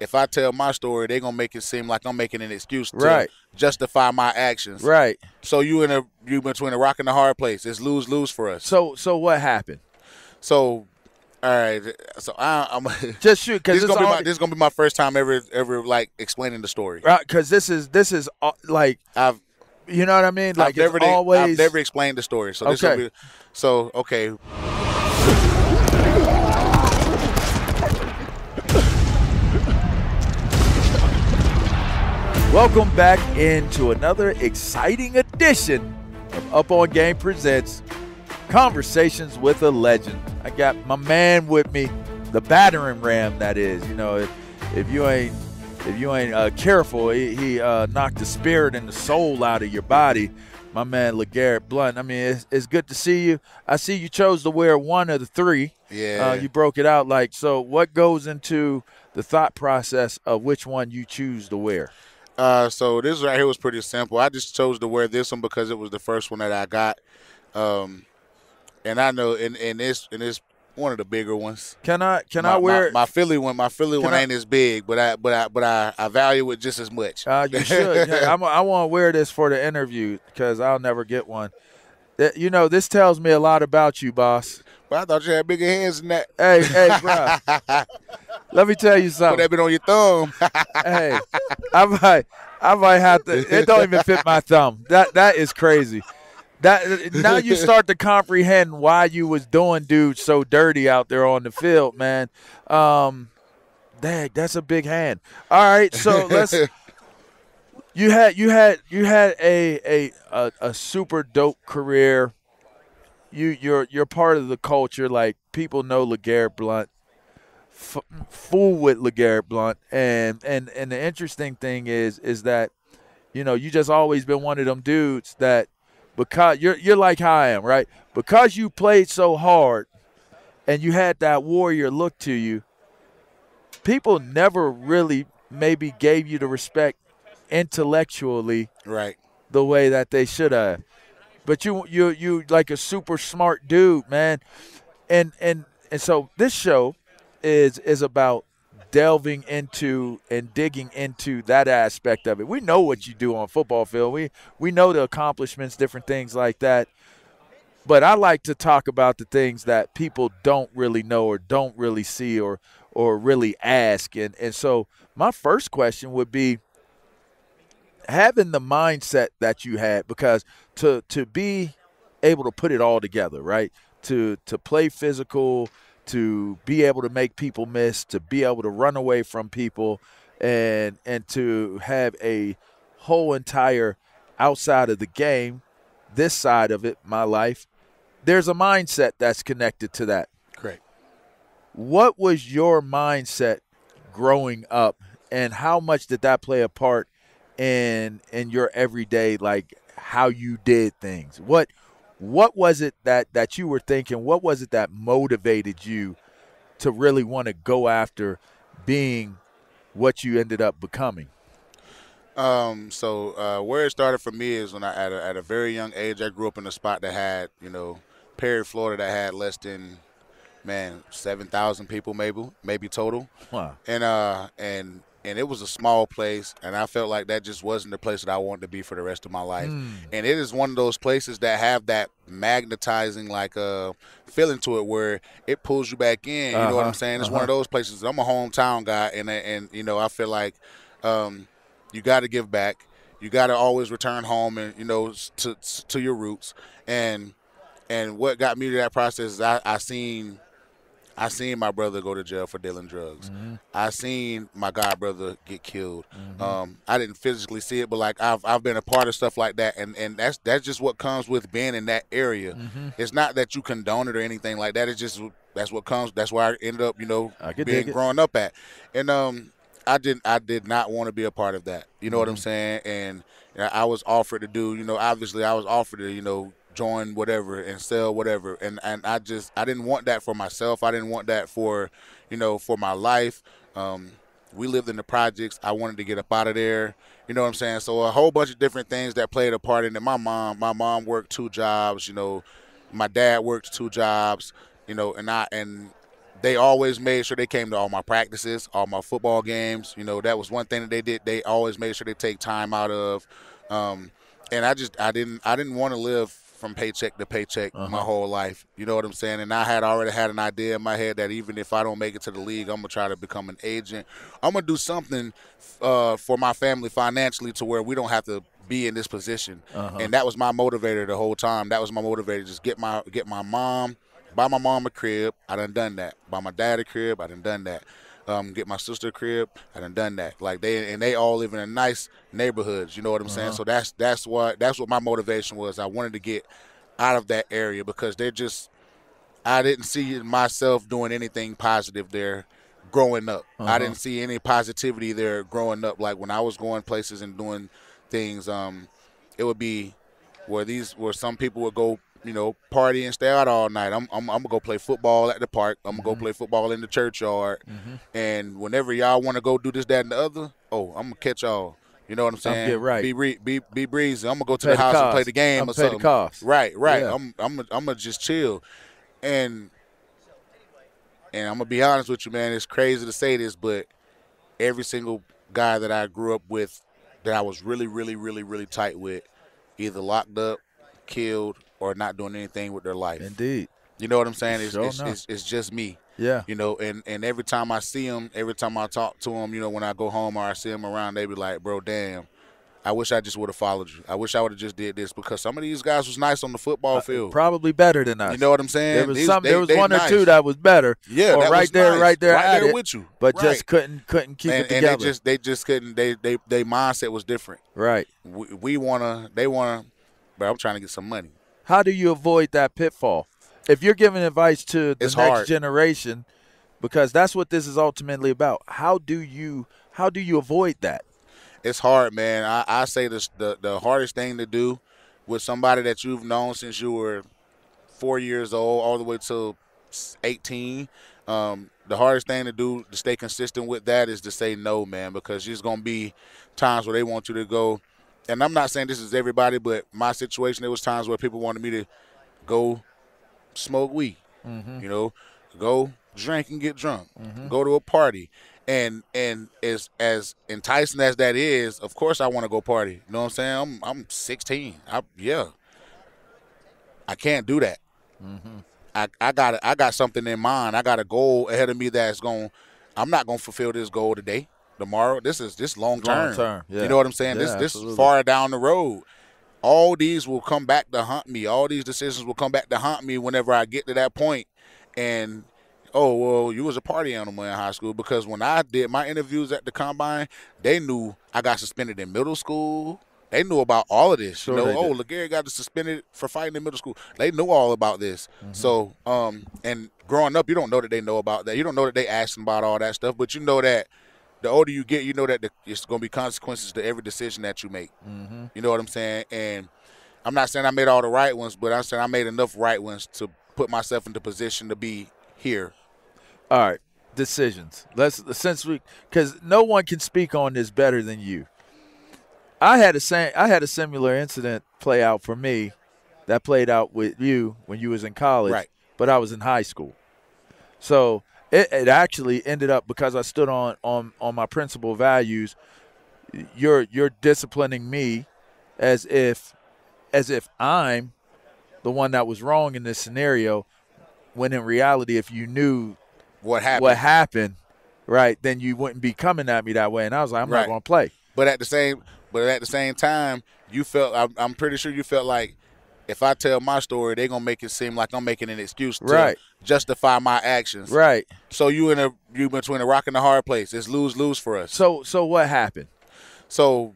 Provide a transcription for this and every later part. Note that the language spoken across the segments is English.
if I tell my story, they're gonna make it seem like I'm making an excuse to Right. justify my actions. Right. So you between a rock and a hard place. It's lose for us. So what happened? So, all right. So I'm Just shoot, because this is gonna be my first time ever like explaining the story. Right, because this is like you know what I mean. Like I've never explained the story. So this okay. will be, so okay. Welcome back into another exciting edition of Up On Game Presents Conversations with a Legend. I got my man with me, the battering ram. That is, you know, if you ain't careful, he knocked the spirit and the soul out of your body. My man LeGarrette Blount. I mean, it's good to see you. I see you chose to wear one of the three. Yeah. You broke it out like so. What goes into the thought process of which one you choose to wear? So this right here was pretty simple. I just chose to wear this one because it was the first one that I got, and I know, and it's one of the bigger ones. Can I wear my Philly one? My Philly one ain't as big, but I value it just as much. You should. I want to wear this for the interview because I'll never get one. You know, this tells me a lot about you, boss. Well, I thought you had bigger hands than that. Hey, bro. Let me tell you something. Put that bit on your thumb. Hey, I might have to. It don't even fit my thumb. That is crazy. Now you start to comprehend why you was doing dudes so dirty out there on the field, man. Dang, that's a big hand. All right, so let's. You had a super dope career. You're part of the culture. Like people know LeGarrette Blount. Fool with LeGarrette Blount, and the interesting thing is that, you know, you just always been one of them dudes that, because you're like how I am, right? Because you played so hard and you had that warrior look to you, people never really maybe gave you the respect intellectually, right, the way that they should have. But you like a super smart dude, man, and so this show is about delving into and digging into that aspect of it. We know what you do on football field. We know the accomplishments, different things like that. But I like to talk about the things that people don't really know or don't really see or really ask. And so my first question would be, having the mindset that you had, because to be able to put it all together, right? To play physical, to be able to make people miss, to be able to run away from people, and to have a whole entire outside of the game, this side of it, my life, there's a mindset that's connected to that. Correct. What was your mindset growing up, and how much did that play a part in your everyday, like how you did things? What was it that you were thinking? What was it that motivated you to really want to go after being what you ended up becoming? So where it started for me is when at a very young age, I grew up in a spot that had, you know, Perry, Florida, that had less than 7,000 people maybe total. Wow. And it was a small place, and I felt like that just wasn't the place that I wanted to be for the rest of my life. And it is one of those places that have that magnetizing feeling to it where it pulls you back in. You know what I'm saying? It's one of those places. I'm a hometown guy, and you know, I feel like you got to give back. You got to always return home, and you know, to your roots. And what got me to that process is I seen my brother go to jail for dealing drugs. Mm-hmm. I seen my god brother get killed. Mm-hmm. I didn't physically see it, but like I've been a part of stuff like that, and that's just what comes with being in that area. Mm-hmm. It's not that you condone it or anything like that. It's just that's what comes. That's where I ended up, you know, growing up at. And I did not want to be a part of that. You know what I'm saying? And I was offered to do, you know, obviously I was offered to, you know, join whatever and sell whatever, and I didn't want that for myself. I didn't want that for, you know, for my life. We lived in the projects. I wanted to get up out of there. You know what I'm saying? So a whole bunch of different things that played a part in it. My mom worked 2 jobs. You know, my dad worked 2 jobs. You know, and they always made sure they came to all my practices, all my football games. You know, that was one thing that they did. They always made sure they take time out of. And I didn't want to live from paycheck to paycheck my whole life. You know what I'm saying? And I had already had an idea in my head that even if I don't make it to the league, I'm gonna try to become an agent. I'm gonna do something for my family financially to where we don't have to be in this position. And that was my motivator the whole time. That was my motivator. Just get my mom, buy my mom a crib. I done that. Buy my dad a crib. I done that. Get my sister a crib. I done that. Like they all live in nice neighborhoods. You know what I'm saying? So that's what my motivation was. I wanted to get out of that area because I didn't see myself doing anything positive there growing up. I didn't see any positivity there growing up. Like when I was going places and doing things, it would be where some people would go, you know, party and stay out all night. I'm gonna go play football at the park. I'm gonna go play football in the churchyard. And whenever y'all want to go do this, that, and the other, I'm gonna catch y'all. You know what I'm saying? Get right. Be breezy. I'm gonna go to the house and play the game or something. Right. Yeah. I'm gonna just chill. And I'm gonna be honest with you, man. It's crazy to say this, but every single guy that I grew up with, that I was really, really, really, really tight with, either locked up, killed, or not doing anything with their life. Indeed. You know what I'm saying? It's just me. Yeah. You know, and every time I see them, every time I talk to them, you know, when I go home or I see them around, they be like, bro, damn, I wish I just would have followed you. I wish I would have just did this, because some of these guys was nice on the football field. Probably better than us. You know what I'm saying? There was one or two that was better. Yeah, or that right was there, nice. right there right with you. But just couldn't keep it together. And they just couldn't. They mindset was different. Right. They wanna. But I'm trying to get some money. How do you avoid that pitfall? If you're giving advice to the next generation, because that's what this is ultimately about. How do you avoid that? It's hard, man. I say this, the hardest thing to do with somebody that you've known since you were 4 years old all the way to 18. The hardest thing to do to stay consistent with that is to say no, man, because there's going to be times where they want you to go. And I'm not saying this is everybody, but my situation, there was times where people wanted me to go smoke weed, you know, go drink and get drunk, go to a party. And as enticing as that is, of course I want to go party. You know what I'm saying? I'm 16. I can't do that. I got something in mind. I got a goal ahead of me I'm not gonna fulfill this goal today, tomorrow. This long term. Yeah. You know what I'm saying? Yeah, this is far down the road. All these will come back to haunt me. All these decisions will come back to haunt me whenever I get to that point. And oh, well, you was a party animal in high school, because when I did my interviews at the Combine, they knew I got suspended in middle school. They knew about all of this. Sure, you know, LeGarrette got suspended for fighting in middle school. They knew all about this. So, and growing up, you don't know that they know about that. You don't know that they asking about all that stuff, but you know that the older you get, you know that it's going to be consequences to every decision that you make. You know what I'm saying? And I'm not saying I made all the right ones, but I'm saying I made enough right ones to put myself into position to be here. All right, decisions. Because no one can speak on this better than you. I had a similar incident play out for me that played out with you when you was in college, right? But I was in high school. So it actually ended up, because I stood on my principal values. You're disciplining me as if I'm the one that was wrong in this scenario, when in reality, if you knew what happened, right, then you wouldn't be coming at me that way. And I was like, I'm not going to play. But at the same time, you felt, I'm pretty sure you felt like, if I tell my story, they're gonna make it seem like I'm making an excuse to justify my actions. Right. So you between a rock and a hard place. It's lose for us. So what happened? So,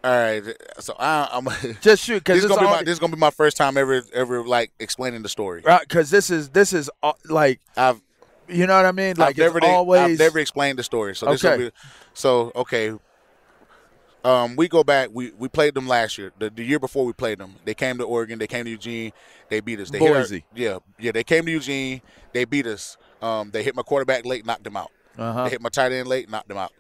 all right. So I'm just shoot, because this is gonna be my first time ever like explaining the story. Right. Because this is like you know what I mean? Like I've never explained the story. So this will be, okay. We go back. We played them last year. The year before we played them, they came to Oregon. They came to Eugene. They beat us. Boise. They came to Eugene. They beat us. They hit my quarterback late, knocked them out. They hit my tight end late, knocked them out.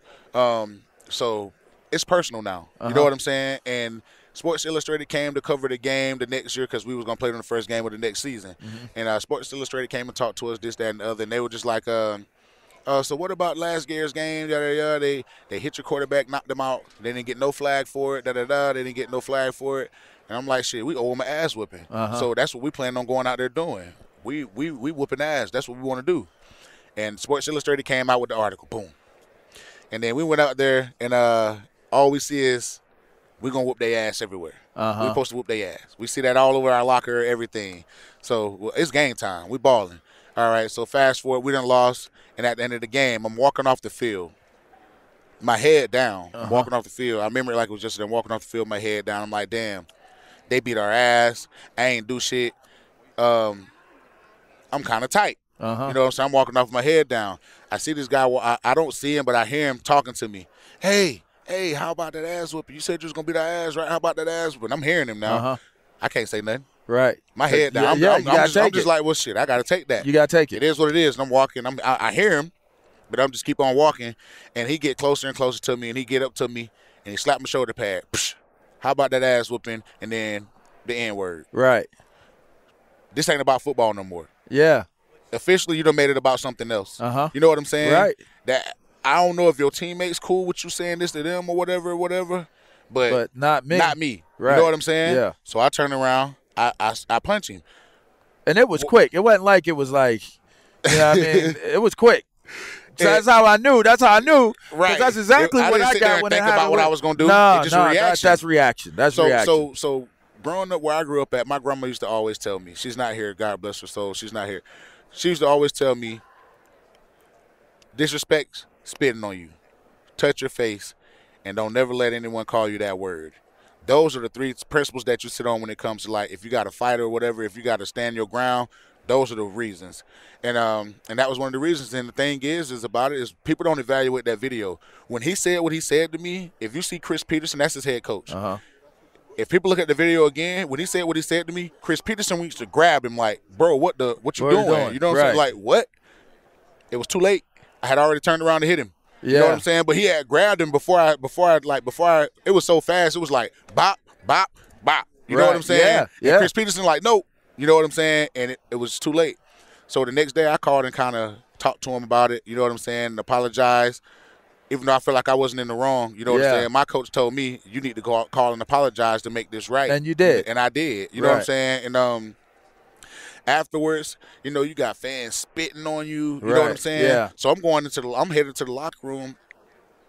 So it's personal now. You know what I'm saying? And Sports Illustrated came to cover the game the next year because we was going to play it on the first game of the next season. And Sports Illustrated came and talked to us, this, that, and the other. And they were just like, so what about last year's game? They hit your quarterback, knocked them out. They didn't get no flag for it. They didn't get no flag for it. And I'm like, shit, we owe them an ass whooping. So that's what we plan on going out there doing. We whooping ass. That's what we want to do. And Sports Illustrated came out with the article. Boom. And then we went out there, and all we see is we're going to whoop their ass everywhere. We're supposed to whoop their ass. We see that all over our locker, everything. So it's game time. We balling. All right, so fast forward, we done lost. And at the end of the game, I'm walking off the field, my head down. I'm walking off the field. I remember it like it was just them walking off the field, my head down. I'm like, damn, they beat our ass. I ain't do shit. I'm kind of tight. You know what I'm saying? I'm walking off with my head down. I see this guy. I don't see him, but I hear him talking to me. Hey, how about that ass whooping? You said you was going to beat our ass, right? How about that ass whooping? I'm hearing him now. I can't say nothing. Right. My head down. I'm just like, well, shit, I got to take that. You got to take it. It is what it is. And I'm walking. I hear him, but I'm just keep on walking. And he get closer and closer to me, and he get up to me, and he slap my shoulder pad. Psh, how about that ass whooping? And then the N-word. Right. This ain't about football no more. Yeah. Officially, you done made it about something else. You know what I'm saying? Right. That I don't know if your teammates cool with you saying this to them or whatever, but not me. Not me. Right. You know what I'm saying? Yeah. So I turn around, I punch him. And it was quick. It wasn't like it was like, you know what I mean? It was quick. So that's how I knew. That's how I knew. Right. That's exactly what I got when it happened. Think about what I was going to do. No, it's just reaction. That's reaction. That's reaction. So growing up where I grew up at, my grandma used to always tell me, she's not here, God bless her soul, she's not here. She used to always tell me, disrespect, spitting on you. Touch your face, and don't never let anyone call you that word. Those are the three principles that you sit on when it comes to, like, if you got to fight or whatever, if you got to stand your ground, those are the reasons. And that was one of the reasons. And the thing is about it is people don't evaluate that video. When he said what he said to me, if you see Chris Petersen, that's his head coach. If people look at the video again, when he said what he said to me, Chris Petersen used to grab him like, bro, what you doing? You know what I'm saying? Like, what? It was too late. I had already turned around to hit him. You know what I'm saying? But he had grabbed him before I it was so fast, it was like bop, bop, bop. You know what I'm saying? Yeah. And Chris Petersen like, nope. You know what I'm saying? And it was too late. So the next day I called and kind of talked to him about it, you know what I'm saying, and apologized. Even though I feel like I wasn't in the wrong, you know what I'm saying? My coach told me, you need to go out, call and apologize to make this right. And you did. And I did. You know what I'm saying? And afterwards, you know, you got fans spitting on you. You know what I'm saying? Yeah. So I'm headed to the locker room.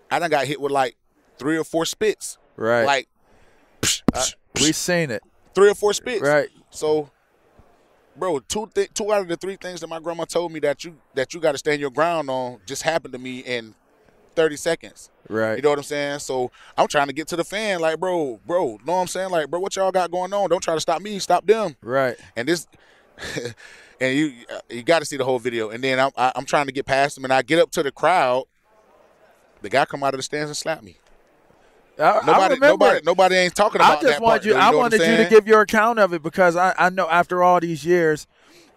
I done got hit with like 3 or 4 spits. Right. Like, we seen it. 3 or 4 spits. Right. So, bro, two out of the 3 things that my grandma told me that you got to stand your ground on just happened to me in 30 seconds. Right. You know what I'm saying? So I'm trying to get to the fan like, bro, know what I'm saying? Like, bro, what y'all got going on? Don't try to stop me, stop them. Right. And this and you got to see the whole video. And then I'm trying to get past him, and I get up to the crowd. The guy come out of the stands and slap me. Nobody ain't talking about that part. I wanted you to give your account of it because I know after all these years,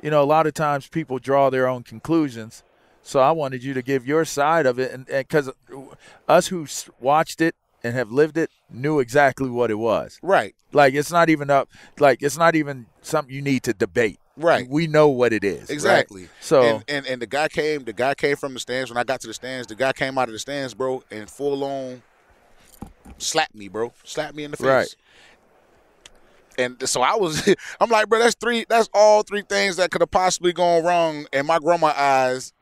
you know, a lot of times people draw their own conclusions. So I wanted you to give your side of it, and because us who watched it and have lived it knew exactly what it was. Right. Like it's not even something you need to debate. Right. We know what it is. Exactly. Right? So and the guy came from the stands. When I got to the stands, the guy came out of the stands, bro, and full on slapped me, bro. Slapped me in the face. Right. And so I'm like, bro, that's all 3 things that could have possibly gone wrong in my grandma's eyes.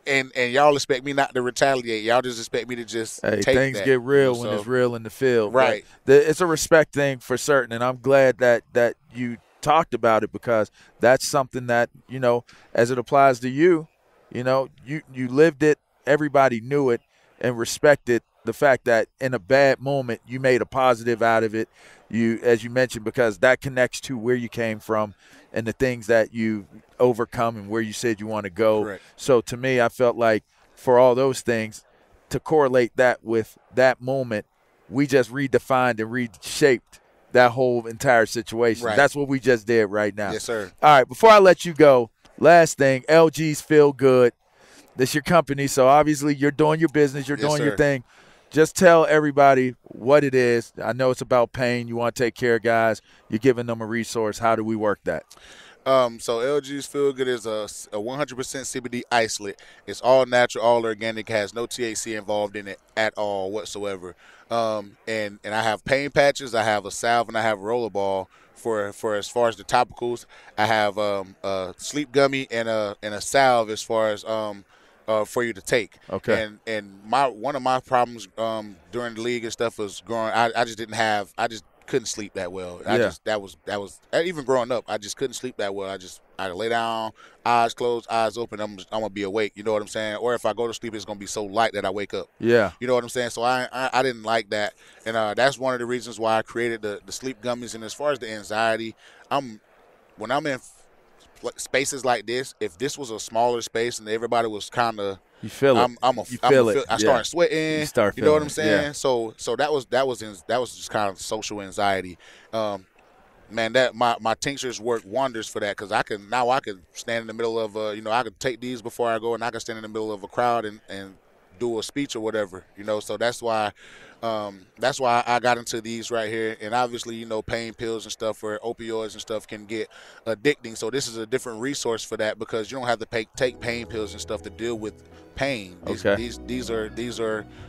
And y'all expect me not to retaliate. Y'all just expect me to just take things that. Get real when it's real in the field. Right. It's a respect thing for certain, and I'm glad that you talked about it because that's something that, you know, as it applies to you, you know, you lived it, everybody knew it, and respected the fact that in a bad moment you made a positive out of it. You, as you mentioned, because that connects to where you came from and the things that you overcome and where you said you want to go. Correct. So to me, I felt like for all those things, to correlate that with that moment, we just redefined and reshaped that whole entire situation. Right. That's what we just did right now. Yes, sir. All right, before I let you go, last thing, LG's Feel Good. This your company, so obviously you're doing your business, you're doing your thing. just tell everybody what it is. I know it's about pain. You want to take care of guys. You're giving them a resource. How do we work that? So LG's Feel Good is a 100% CBD isolate. It's all natural, all organic, has no THC involved in it at all whatsoever. And I have pain patches, I have a salve, and I have a rollerball for as far as the topicals. I have a sleep gummy and a salve as far as for you to take. Okay. And one of my problems during the league and stuff was growing. I just couldn't sleep that well. That was even growing up. I just couldn't sleep that well. I lay down, eyes closed, eyes open. I'm gonna be awake. You know what I'm saying? Or if I go to sleep, it's gonna be so light that I wake up. Yeah. You know what I'm saying? So I didn't like that, and that's one of the reasons why I created the sleep gummies. And as far as the anxiety, when I'm in spaces like this, if this was a smaller space and everybody was kind of, you feel it. I start sweating. You know what I'm saying? Yeah. So that was just kind of social anxiety. Man, that my tinctures work wonders for that, because I can stand in the middle of I could take these before I go, and I can stand in the middle of a crowd and do a speech or whatever. So that's why I got into these right here. And obviously, pain pills and stuff for opioids and stuff can get addicting. So this is a different resource for that, because you don't have to take pain pills and stuff to deal with pain. These are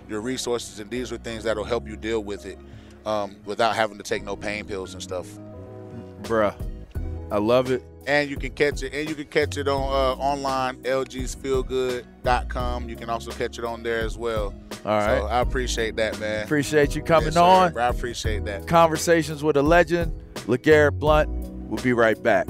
your resources, and these are things that'll help you deal with it without having to take no pain pills and stuff. Bruh, I love it. And you can catch it on online, lgsfeelgood.com. You can also catch it on there as well. All right. So I appreciate that, man. Appreciate you coming Yes, on. sir. I appreciate that. Conversations with a legend, LeGarrette Blount. We'll be right back.